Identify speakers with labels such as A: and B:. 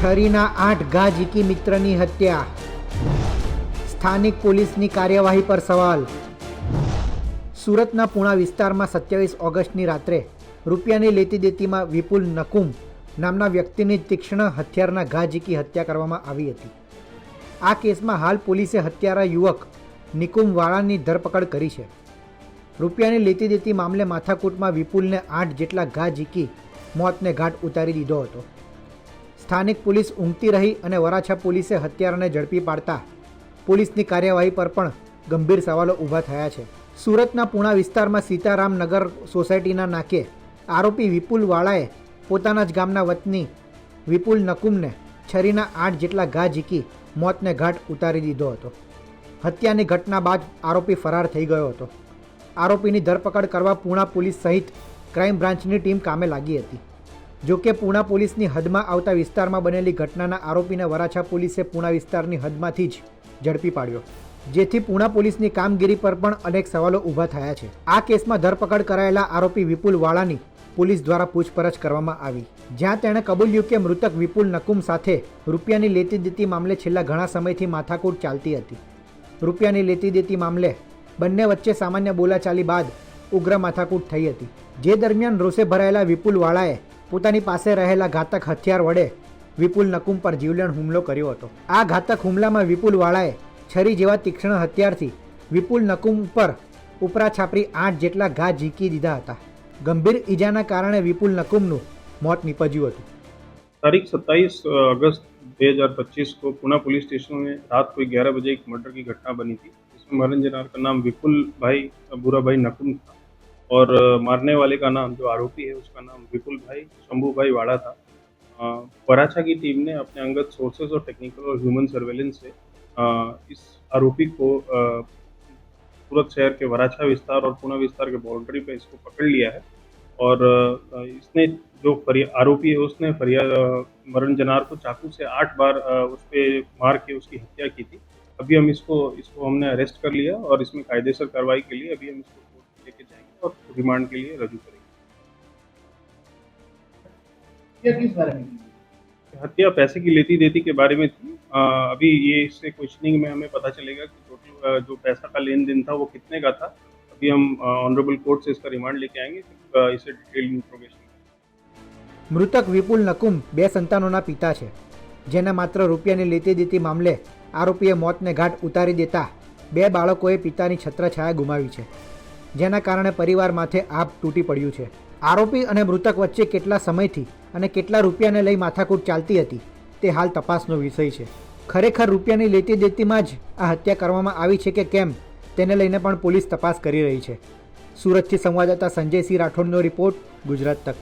A: છરીના 8 ઘા ઝીકી મિત્રની હત્યા. સ્થાનિક પોલીસની કાર્યવાહી પર સવાલ. સુરતના પૂણા વિસ્તારમાં 27 ઓગસ્ટની રાત્રે રૂપિયાની લેતી દેતીમાં વિપુલ નકુમ નામના વ્યક્તિની તીક્ષ્ણ હથિયારના ઘા ઝીકી હત્યા કરવામાં આવી હતી. આ કેસમાં હાલ પોલીસે હત્યારા યુવક નિકુમ વાળાની ધરપકડ કરી છે. રૂપિયાની લેતી દેતી મામલે માથાકૂટમાં વિપુલને 8 જેટલા ઘા ઝીકી મોતને ઘાટ ઉતારી દીધો હતો. સ્થાનિક પોલીસ ઊંઘતી રહી અને વરાછા પોલીસે હત્યારાને ઝડપી પાડતા પોલીસની કાર્યવાહી પર પણ ગંભીર સવાલો ઊભા થયા છે. સુરતના પૂણા વિસ્તારમાં સીતારામનગર સોસાયટીના નાકે આરોપી વિપુલ વાળાએ પોતાના જ ગામના વતની વિપુલ નકુમને છરીના 8 જેટલા ઘા ઝીકી મોતને ઘાટ ઉતારી દીધો હતો. હત્યાની ઘટના બાદ આરોપી ફરાર થઈ ગયો હતો. આરોપીની ધરપકડ કરવા પૂણા પોલીસ સહિત ક્રાઇમ બ્રાન્ચની ટીમ કામે લાગી હતી. જોકે પૂણા પોલીસની હદમાં આવતા વિસ્તારમાં બનેલી ઘટનાના આરોપીને વરાછા પોલીસે પૂણા વિસ્તારની હદમાંથી જ ઝડપી પાડ્યો, જેથી પૂણા પોલીસની કામગીરી પર પણ અનેક સવાલો ઊભા થયા છે. આ કેસમાં ધરપકડ કરાયેલા આરોપી વિપુલ વાળાની પોલીસ દ્વારા પૂછપરછ કરવામાં આવી, જ્યાં તેણે કબૂલ્યું કે મૃતક વિપુલ નકુમ સાથે રૂપિયાની લેતી દેતી મામલે છેલ્લા ઘણા સમયથી માથાકૂટ ચાલતી હતી. રૂપિયાની લેતી દેતી મામલે બંને વચ્ચે સામાન્ય બોલાચાલી બાદ ઉગ્ર માથાકૂટ થઈ હતી, જે દરમિયાન રોષે ભરાયેલા વિપુલ વાળાએ પોતાની પાસે રહેલા ઘાતક હથિયાર વડે વિપુલ નકુમ પર જીવલેણ હુમલો કર્યો હતો. આ ઘાતક હુમલામાં વિપુલ વાળાએ છરી જેવા તીક્ષ્ણ હથિયારથી વિપુલ નકુમ ઉપર ઉપરા છાપરી 8 જેટલા ઘા ઝીકી દીધા હતા. ગંભીર ઈજાના કારણે વિપુલ નકુમનું મોત निपज्યું હતું.
B: तारीख 27 अगस्त 2025 को पुणे पुलिस स्टेशन में रात कोई 11 बजे एक मर्डर की घटना बनी थी, जिसमें मरण जनार का नाम विपुल भाई बुराभाई नकुम था और मारने वाले का नाम, जो आरोपी है उसका नाम विपुल भाई शंभू भाई वाड़ा था. वराछा की टीम ने अपने अंगत सोर्सेज और टेक्निकल और ह्यूमन सर्वेलेंस से इस आरोपी को सूरत शहर के वराछा विस्तार और पुणे विस्तार के बाउंड्री पे इसको पकड़ लिया है और इसने जो आरोपी है उसने मरण जनार को चाकू से 8 बार उस पर मार के उसकी हत्या की थी. अभी हम इसको हमने अरेस्ट कर लिया और इसमें कायदेसर कार्रवाई के लिए अभी हम इसको कोर्ट लेके जाएंगे और रिमांड के लिए रजू करेंगे.
C: हत्या किस बारे में?
B: हत्या पैसे की लेती देती के बारे में थी. अभी ये इससे क्वेश्चनिंग में हमें पता चलेगा कि टोटल जो पैसा का लेन देन था वो कितने का था. अभी हम ऑनरेबल कोर्ट से इसका रिमांड लेके आएंगे, इसे डिटेल इन्फॉर्मेशन.
A: મૃતક વિપુલ નકુમ 2 સંતાનોના પિતા છે, જેને માત્ર રૂપિયાની લેતી દેતી મામલે આરોપીએ મોતને ઘાટ ઉતારી દેતા 2 બાળકોએ પિતાની છત્રછાયા ગુમાવી છે, જેના કારણે પરિવાર માથે આભ તૂટી પડ્યું છે. આરોપી અને મૃતક વચ્ચે કેટલા સમયથી અને કેટલા રૂપિયાને લઈ માથાકૂટ ચાલતી હતી તે હાલ તપાસનો વિષય છે. ખરેખર રૂપિયાની લેતી દેતીમાં જ આ હત્યા કરવામાં આવી છે કે કેમ તેને લઈને પણ પોલીસ તપાસ કરી રહી છે. સુરતથી સંવાદદાતા સંજયસિંહ રાઠોડનો રિપોર્ટ, ગુજરાત તક.